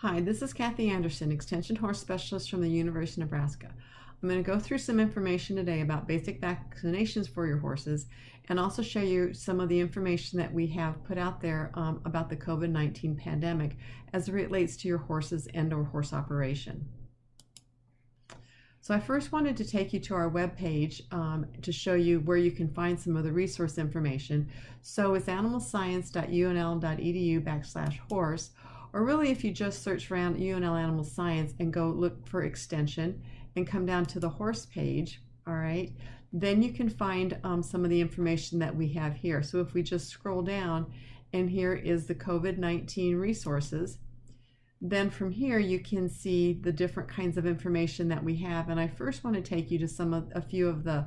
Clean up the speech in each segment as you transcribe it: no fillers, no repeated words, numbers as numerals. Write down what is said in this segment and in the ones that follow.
Hi, this is Kathy Anderson, Extension Horse Specialist from the University of Nebraska. I'm going to go through some information today about basic vaccinations for your horses and also show you some of the information that we have put out there about the COVID-19 pandemic as it relates to your horses and/or horse operation. So I first wanted to take you to our webpage to show you where you can find some of the resource information. So it's animalscience.unl.edu/horse. Or really, if you just search for UNL Animal Science and go look for extension and come down to the horse page, all right, then you can find some of the information that we have here. So if we just scroll down, and here is the COVID-19 resources, then from here you can see the different kinds of information that we have. And I first want to take you to a few of the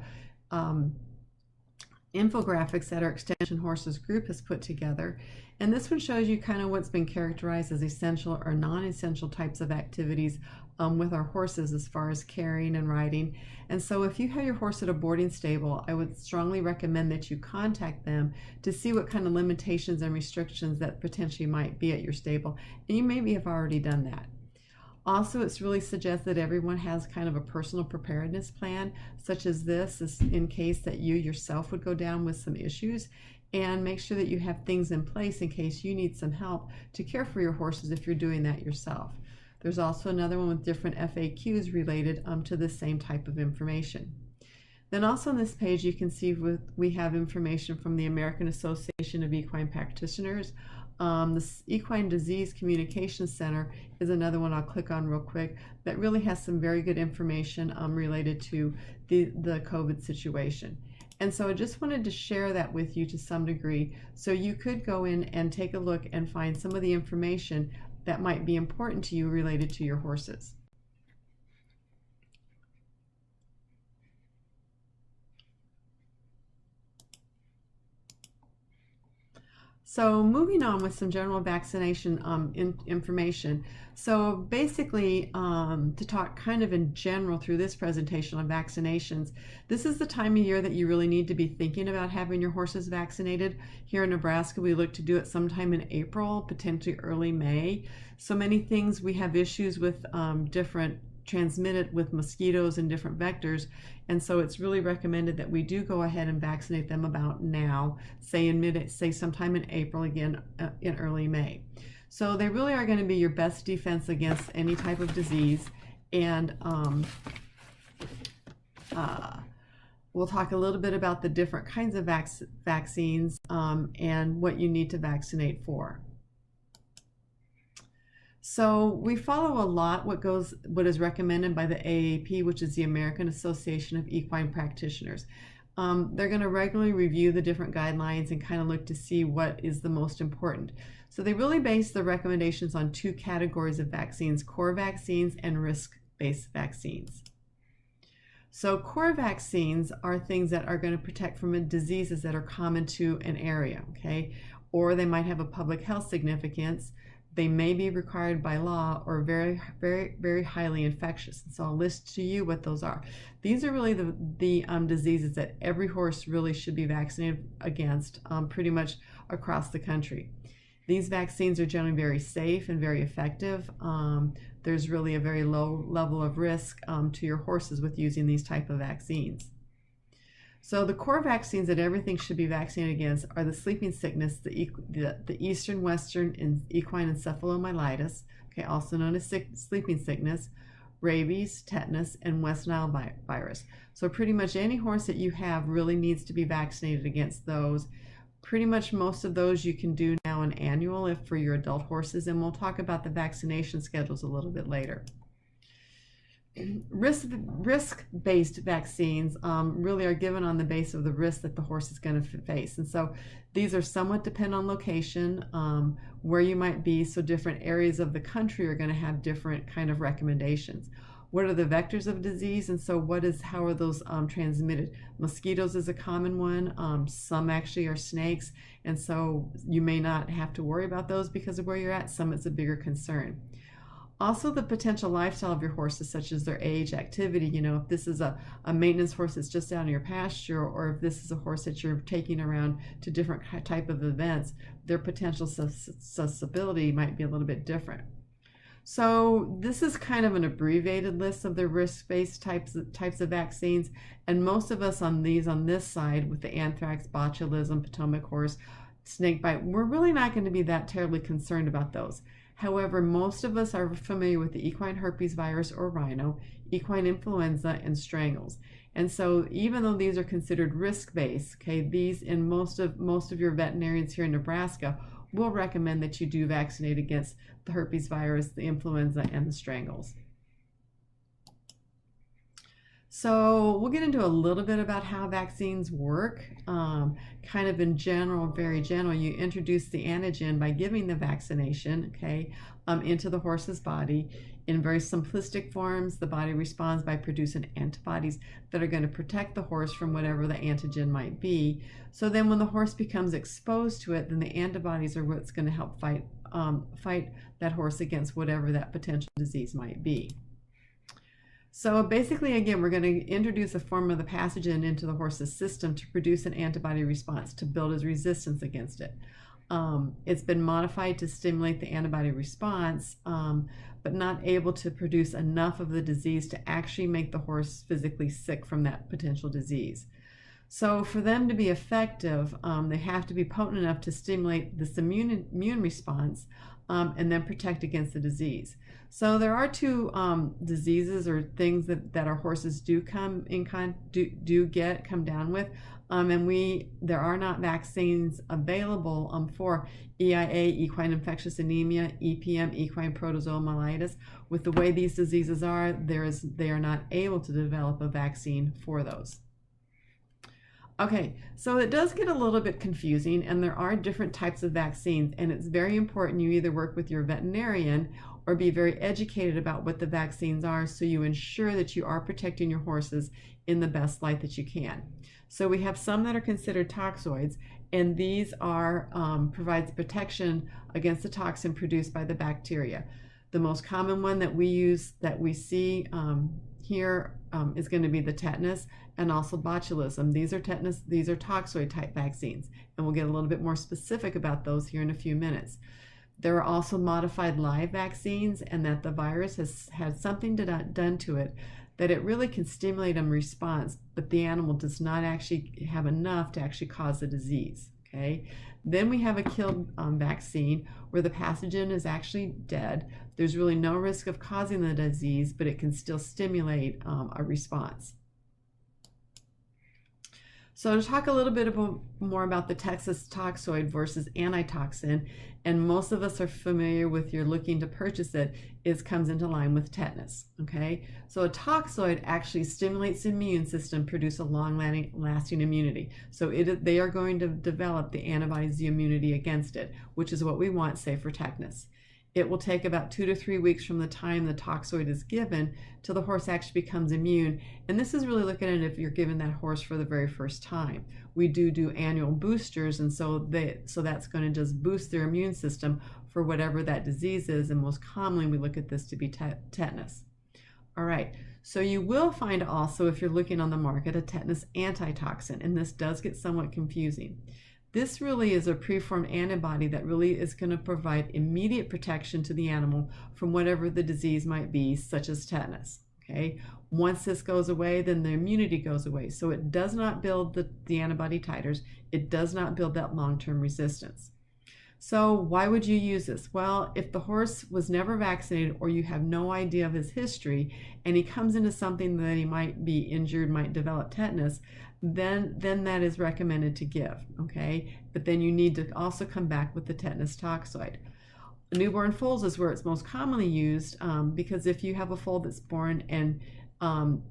infographics that our Extension Horses group has put together. And this one shows you kind of what's been characterized as essential or non-essential types of activities with our horses as far as carrying and riding. And so if you have your horse at a boarding stable, I would strongly recommend that you contact them to see what kind of limitations and restrictions that potentially might be at your stable. And you maybe have already done that. Also, it's really suggests that everyone has kind of a personal preparedness plan, such as this, is in case that you yourself would go down with some issues, and make sure that you have things in place in case you need some help to care for your horses if you're doing that yourself. There's also another one with different FAQs related to the same type of information. Then also on this page you can see we have information from the American Association of Equine Practitioners. The Equine Disease Communication Center is another one I'll click on real quick that really has some very good information related to the COVID situation. And so I just wanted to share that with you to some degree, so you could go in and take a look and find some of the information that might be important to you related to your horses. So moving on with some general vaccination information. So basically, to talk kind of in general through this presentation on vaccinations, this is the time of year that you really need to be thinking about having your horses vaccinated. Here in Nebraska, we look to do it sometime in April, potentially early May. So many things, we have issues with different transmitted with mosquitoes and different vectors, and so it's really recommended that we do go ahead and vaccinate them about now, say sometime in April, again in early May. So they really are going to be your best defense against any type of disease. And we'll talk a little bit about the different kinds of vaccines and what you need to vaccinate for. So we follow a lot what is recommended by the AAP, which is the American Association of Equine Practitioners. They're going to regularly review the different guidelines and kind of look to see what is the most important. So they really base the recommendations on two categories of vaccines: core vaccines and risk-based vaccines. So core vaccines are things that are going to protect from diseases that are common to an area, okay? Or they might have a public health significance. They may be required by law, or very, very, very highly infectious. And so I'll list to you what those are. These are really the diseases that every horse really should be vaccinated against pretty much across the country. These vaccines are generally very safe and very effective. There's really a very low level of risk to your horses with using these type of vaccines. So the core vaccines that everything should be vaccinated against are the sleeping sickness, the Eastern Western Equine Encephalomyelitis, okay, also known as sleeping sickness, rabies, tetanus, and West Nile virus. So pretty much any horse that you have really needs to be vaccinated against those. Pretty much most of those you can do now an annual for your adult horses, and we'll talk about the vaccination schedules a little bit later. Risk-based vaccines really are given on the basis of the risk that the horse is going to face. And so these are somewhat depend on location, where you might be. So different areas of the country are going to have different kind of recommendations. What are the vectors of disease? And so how are those transmitted? Mosquitoes is a common one. Some actually are snakes. And so you may not have to worry about those because of where you're at. Some it's a bigger concern. Also, the potential lifestyle of your horses, such as their age, activity. You know, if this is a maintenance horse that's just out in your pasture, or if this is a horse that you're taking around to different type of events, their potential susceptibility might be a little bit different. So this is kind of an abbreviated list of the risk-based types of vaccines, and most of us on this side with the anthrax, botulism, Potomac horse, snakebite, we're really not going to be that terribly concerned about those. However, most of us are familiar with the equine herpes virus or rhino, equine influenza, and strangles. And so even though these are considered risk-based, okay, these in most of your veterinarians here in Nebraska will recommend that you do vaccinate against the herpes virus, the influenza, and the strangles. So we'll get into a little bit about how vaccines work. Kind of in general, very general, you introduce the antigen by giving the vaccination, okay, into the horse's body. In very simplistic forms, the body responds by producing antibodies that are going to protect the horse from whatever the antigen might be. So then when the horse becomes exposed to it, then the antibodies are what's going to help fight that horse against whatever that potential disease might be. So basically, again, we're going to introduce a form of the pathogen into the horse's system to produce an antibody response to build his resistance against it. It's been modified to stimulate the antibody response, but not able to produce enough of the disease to actually make the horse physically sick from that potential disease. So for them to be effective, they have to be potent enough to stimulate this immune response and then protect against the disease. So there are two diseases or things that our horses do come down with, and there are not vaccines available for EIA, equine infectious anemia, EPM, equine protozoal myelitis. With the way these diseases are, they are not able to develop a vaccine for those. Okay, so it does get a little bit confusing, and there are different types of vaccines, and it's very important you either work with your veterinarian or be very educated about what the vaccines are so you ensure that you are protecting your horses in the best light that you can. So we have some that are considered toxoids, and these are provides protection against the toxin produced by the bacteria. The most common one that we see here is going to be the tetanus and also botulism. These are toxoid type vaccines, and we'll get a little bit more specific about those here in a few minutes. There are also modified live vaccines, and that the virus has had something done to it that it really can stimulate a response, but the animal does not actually have enough to actually cause the disease. Okay. Then we have a killed vaccine where the pathogen is actually dead. There's really no risk of causing the disease, but it can still stimulate a response. So to talk a little bit more about the Texas toxoid versus antitoxin, and most of us are familiar with you're looking to purchase it, comes into line with tetanus. Okay, so a toxoid actually stimulates the immune system, produce a long-lasting immunity. So they are going to develop the antibodies, the immunity against it, which is what we want, say for tetanus. It will take about 2 to 3 weeks from the time the toxoid is given till the horse actually becomes immune. And this is really looking at if you're giving that horse for the very first time. We do annual boosters, and so that's going to just boost their immune system for whatever that disease is. And most commonly, we look at this to be tetanus. All right. So you will find also, if you're looking on the market, a tetanus antitoxin, and this does get somewhat confusing. This really is a preformed antibody that really is going to provide immediate protection to the animal from whatever the disease might be, such as tetanus. Okay, once this goes away, then the immunity goes away. So it does not build the antibody titers. It does not build that long-term resistance. So why would you use this? Well, if the horse was never vaccinated or you have no idea of his history and he comes into something that he might be injured, might develop tetanus, then that is recommended to give, okay? But then you need to also come back with the tetanus toxoid. Newborn foals is where it's most commonly used because if you have a foal that's born and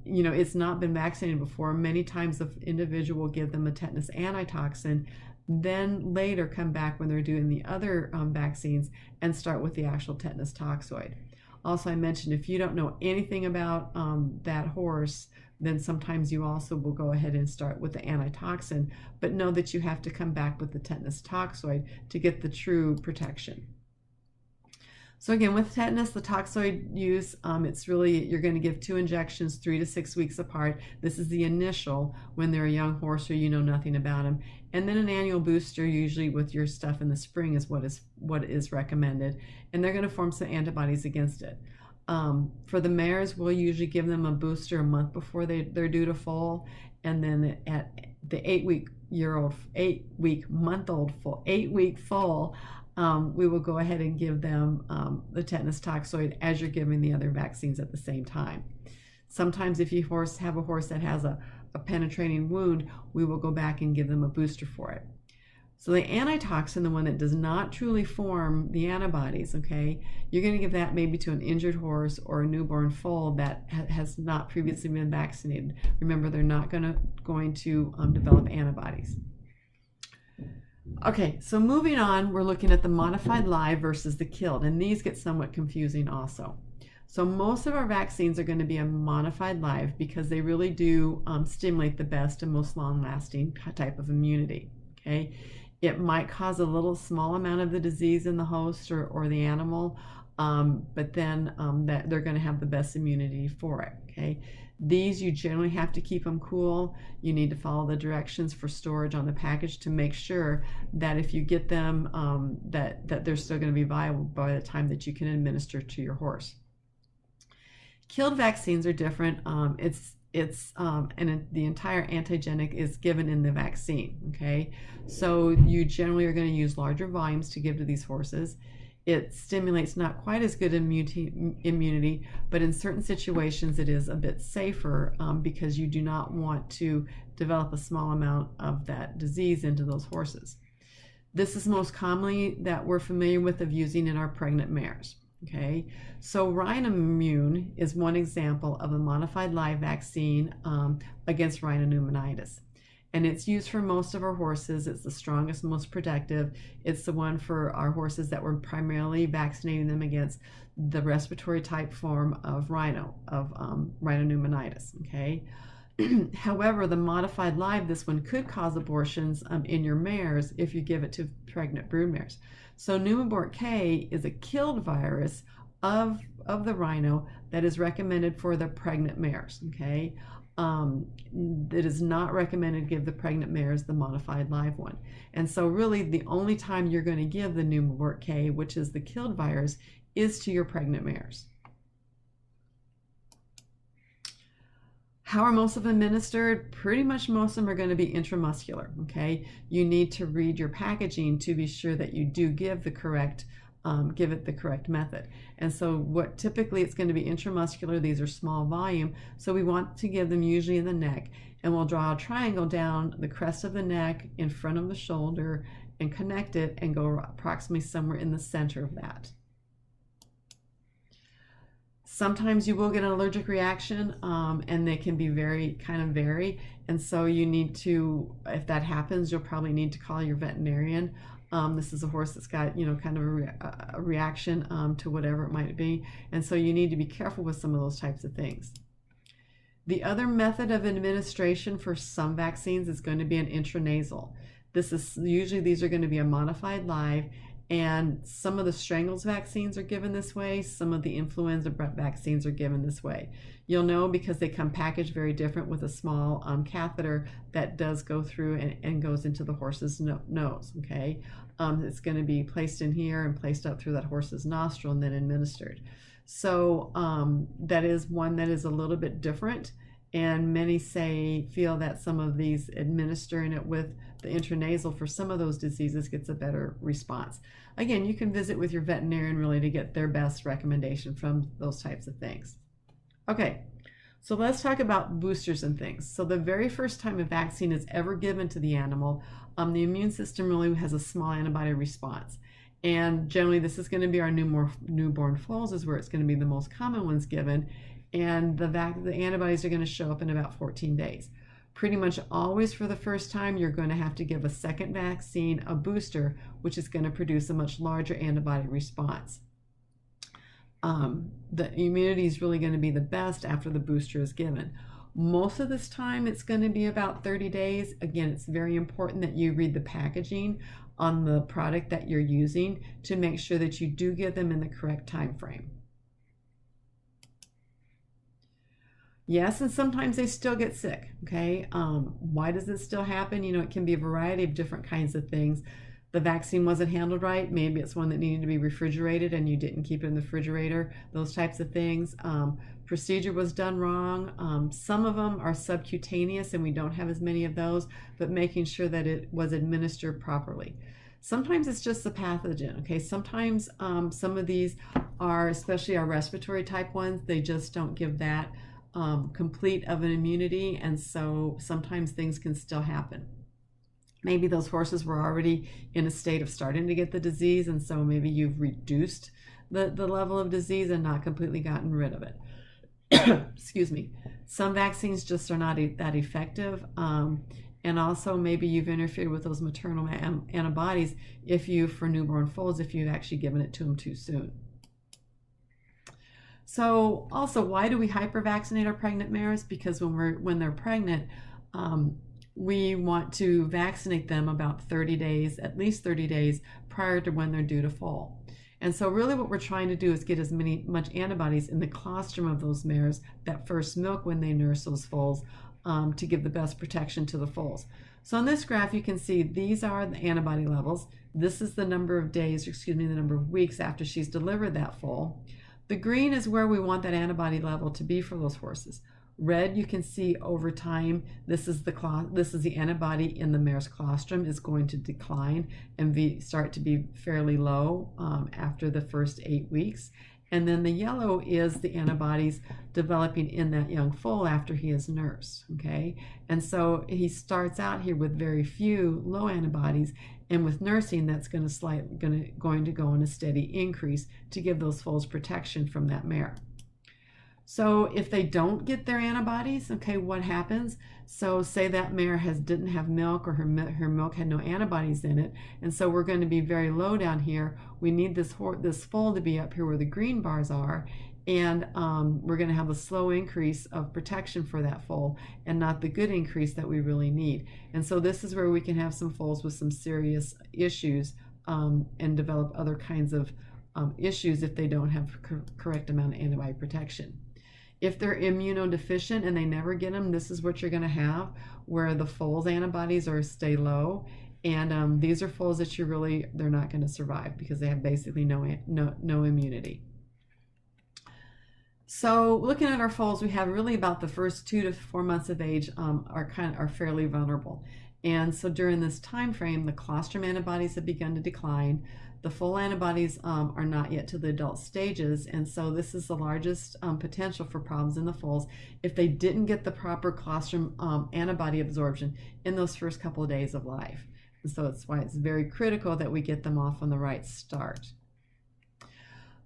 it's not been vaccinated before, many times the individual will give them a tetanus antitoxin, then later come back when they're doing the other vaccines and start with the actual tetanus toxoid. Also, I mentioned if you don't know anything about that horse, then sometimes you also will go ahead and start with the antitoxin, but know that you have to come back with the tetanus toxoid to get the true protection. So again, with tetanus, the toxoid use, you're going to give 2 injections 3 to 6 weeks apart. This is the initial when they're a young horse or you know nothing about them. And then an annual booster, usually with your stuff in the spring, is what is recommended. And they're going to form some antibodies against it. For the mares, we'll usually give them a booster a month before they're due to foal. And then at the 8-week foal, we will go ahead and give them the tetanus toxoid as you're giving the other vaccines at the same time. Sometimes if you have a horse that has a penetrating wound, we will go back and give them a booster for it. So the antitoxin, the one that does not truly form the antibodies, okay, you're going to give that maybe to an injured horse or a newborn foal that has not previously been vaccinated. Remember, they're not going to develop antibodies. Okay, so moving on, we're looking at the modified live versus the killed, and these get somewhat confusing also. So most of our vaccines are going to be a modified live because they really do stimulate the best and most long-lasting type of immunity, okay? It might cause a little small amount of the disease in the host or the animal, but then that they're going to have the best immunity for it, okay? These, you generally have to keep them cool. You need to follow the directions for storage on the package to make sure that if you get them, that they're still going to be viable by the time that you can administer to your horse. Killed vaccines are different. And the entire antigenic is given in the vaccine, okay? So you generally are going to use larger volumes to give to these horses. It stimulates not quite as good immunity, but in certain situations it is a bit safer because you do not want to develop a small amount of that disease into those horses. This is most commonly that we're familiar with of using in our pregnant mares. Okay, so Rhinamune is one example of a modified live vaccine against rhinopneumonitis. And it's used for most of our horses. It's the strongest, most protective. It's the one for our horses that we're primarily vaccinating them against the respiratory type form of rhinopneumonitis, okay? However, the modified live, this one could cause abortions in your mares if you give it to pregnant brood mares. So pneumobort K is a killed virus of the rhino that is recommended for the pregnant mares, okay? It is not recommended to give the pregnant mares the modified live one. And so really the only time you're going to give the pneumobort K, which is the killed virus, is to your pregnant mares. How are most of them administered? Pretty much most of them are going to be intramuscular, okay? You need to read your packaging to be sure that you do give the correct, give it the correct method. And so what typically it's going to be intramuscular. These are small volume, so we want to give them usually in the neck, and we'll draw a triangle down the crest of the neck in front of the shoulder and connect it and go approximately somewhere in the center of that. Sometimes you will get an allergic reaction, and they can be vary. And so you need to, if that happens, you'll probably need to call your veterinarian. This is a horse that's got, kind of a reaction to whatever it might be. And so you need to be careful with some of those types of things. The other method of administration for some vaccines is going to be an intranasal. These are going to be a modified live. And some of the strangles vaccines are given this way. Some of the influenza vaccines are given this way. You'll know because they come packaged very different with a small catheter that does go through and goes into the horse's nose, okay? It's going to be placed in here and placed up through that horse's nostril and then administered. So that is one that is a little bit different. And many feel that some of these administering it with the intranasal for some of those diseases gets a better response. Again, you can visit with your veterinarian really to get their best recommendation from those types of things. Okay, so let's talk about boosters and things. So the very first time a vaccine is ever given to the animal, the immune system really has a small antibody response. And generally this is going to be our newborn foals is where it's going to be the most common ones given. And the antibodies are going to show up in about 14 days. Pretty much always for the first time, you're going to have to give a second vaccine, a booster, which is going to produce a much larger antibody response. The immunity is really going to be the best after the booster is given. Most of this time, it's going to be about 30 days. Again, it's very important that you read the packaging on the product that you're using to make sure that you do give them in the correct time frame. Yes, and sometimes they still get sick. Okay, why does this still happen? It can be a variety of different kinds of things. The vaccine wasn't handled right. Maybe it's one that needed to be refrigerated and you didn't keep it in the refrigerator. Those types of things. Procedure was done wrong. Some of them are subcutaneous, and we don't have as many of those. But making sure that it was administered properly. Sometimes it's just the pathogen. Okay, sometimes some of these are, especially our respiratory type ones, they just don't give that complete of an immunity, and so sometimes things can still happen. Maybe those horses were already in a state of starting to get the disease, and so maybe you've reduced the level of disease and not completely gotten rid of it. Excuse me. Some vaccines just are not that effective, and also maybe you've interfered with those maternal antibodies for newborn foals, if you've actually given it to them too soon. So also, why do we hypervaccinate our pregnant mares? Because when they're pregnant, we want to vaccinate them about 30 days, at least 30 days prior to when they're due to foal. And so really what we're trying to do is get as much antibodies in the colostrum of those mares that first milk when they nurse those foals, to give the best protection to the foals. So on this graph, you can see these are the antibody levels. This is the number of days, the number of weeks after she's delivered that foal. The green is where we want that antibody level to be for those horses. Red, you can see over time, this is the antibody in the mare's colostrum is going to decline and start to be fairly low after the first 8 weeks. And then the yellow is the antibodies developing in that young foal after he is nursed. Okay, and so he starts out here with very few low antibodies, and with nursing, that's going to go in a steady increase to give those foals protection from that mare. So if they don't get their antibodies, okay, what happens? So say that mare didn't have milk, or her milk had no antibodies in it, and so we're going to be very low down here. We need this foal to be up here where the green bars are, and we're going to have a slow increase of protection for that foal and not the good increase that we really need. And so this is where we can have some foals with some serious issues and develop other kinds of issues if they don't have correct amount of antibody protection. If they're immunodeficient and they never get them, this is what you're going to have, where the foal's antibodies stay low, and these are foals that they're not going to survive because they have basically no immunity. So looking at our foals, we have really about the first 2 to 4 months of age are fairly vulnerable, and so during this time frame, the colostrum antibodies have begun to decline. The foal antibodies are not yet to the adult stages, and so this is the largest potential for problems in the foals if they didn't get the proper colostrum antibody absorption in those first couple of days of life. And so that's why it's very critical that we get them off on the right start.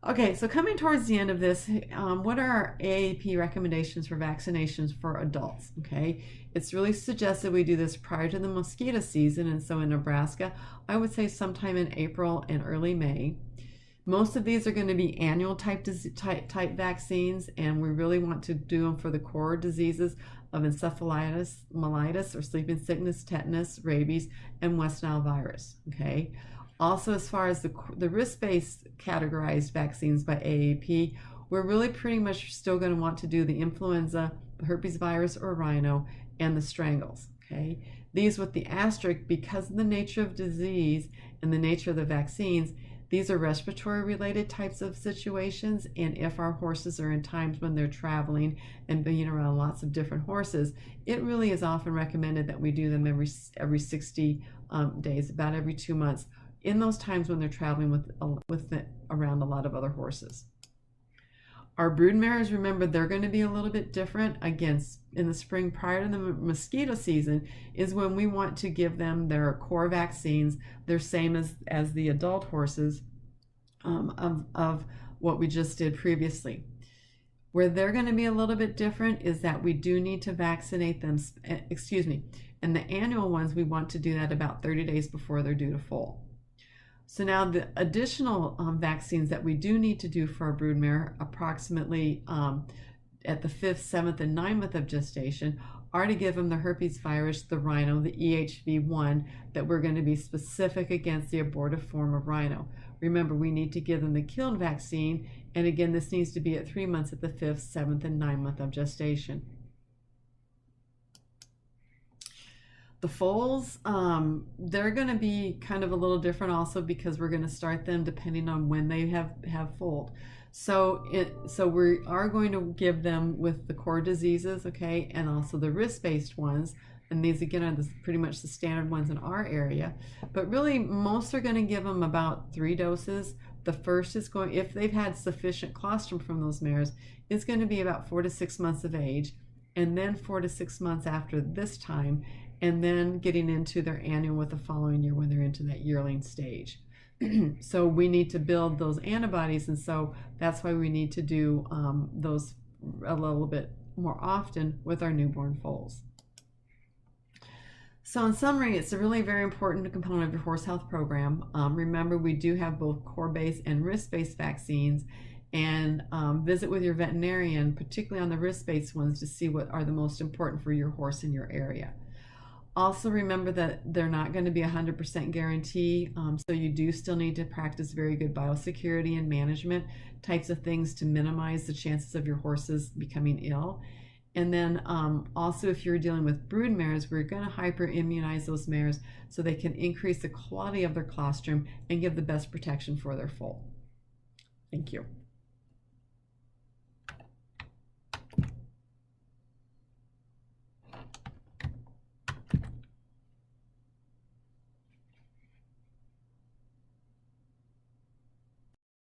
Okay, so coming towards the end of this, what are our AAP recommendations for vaccinations for adults? Okay, it's really suggested we do this prior to the mosquito season, and so in Nebraska, I would say sometime in April and early May. Most of these are going to be annual type vaccines, and we really want to do them for the core diseases of encephalitis, mellitus or sleeping sickness, tetanus, rabies, and West Nile virus. Okay. Also, as far as the risk-based categorized vaccines by AAP, we're really pretty much still going to want to do the influenza, the herpes virus or rhino, and the strangles. Okay, these with the asterisk, because of the nature of disease and the nature of the vaccines, these are respiratory-related types of situations, and if our horses are in times when they're traveling and being around lots of different horses, it really is often recommended that we do them every 60 days, about every 2 months, in those times when they're traveling around a lot of other horses. Our brood mares, remember, they're going to be a little bit different. Again, in the spring prior to the mosquito season is when we want to give them their core vaccines. They're same as the adult horses of what we just did previously. Where they're going to be a little bit different is that we do need to vaccinate them, and the annual ones, we want to do that about 30 days before they're due to foal. So now the additional vaccines that we do need to do for our broodmare approximately at the 5th, 7th, and 9th month of gestation are to give them the herpes virus, the rhino, the EHV1, that we're going to be specific against the abortive form of rhino. Remember, we need to give them the killed vaccine, and again, this needs to be at 3 months at the 5th, 7th, and 9th month of gestation. The foals, they're going to be kind of a little different also because we're going to start them depending on when they have foaled. So we are going to give them with the core diseases, okay, and also the risk-based ones. And these again are pretty much the standard ones in our area. But really, most are going to give them about 3 doses. The first is going, if they've had sufficient colostrum from those mares, it's going to be about 4 to 6 months of age, and then 4 to 6 months after this time, and then getting into their annual with the following year when they're into that yearling stage. So we need to build those antibodies, and so that's why we need to do those a little bit more often with our newborn foals. So in summary, it's a really very important component of your horse health program. Remember, we do have both core-based and risk-based vaccines, and visit with your veterinarian, particularly on the risk-based ones, to see what are the most important for your horse in your area. Also remember that they're not going to be 100% guarantee, so you do still need to practice very good biosecurity and management types of things to minimize the chances of your horses becoming ill. And then also, if you're dealing with brood mares, we're going to hyper-immunize those mares so they can increase the quality of their colostrum and give the best protection for their foal. Thank you.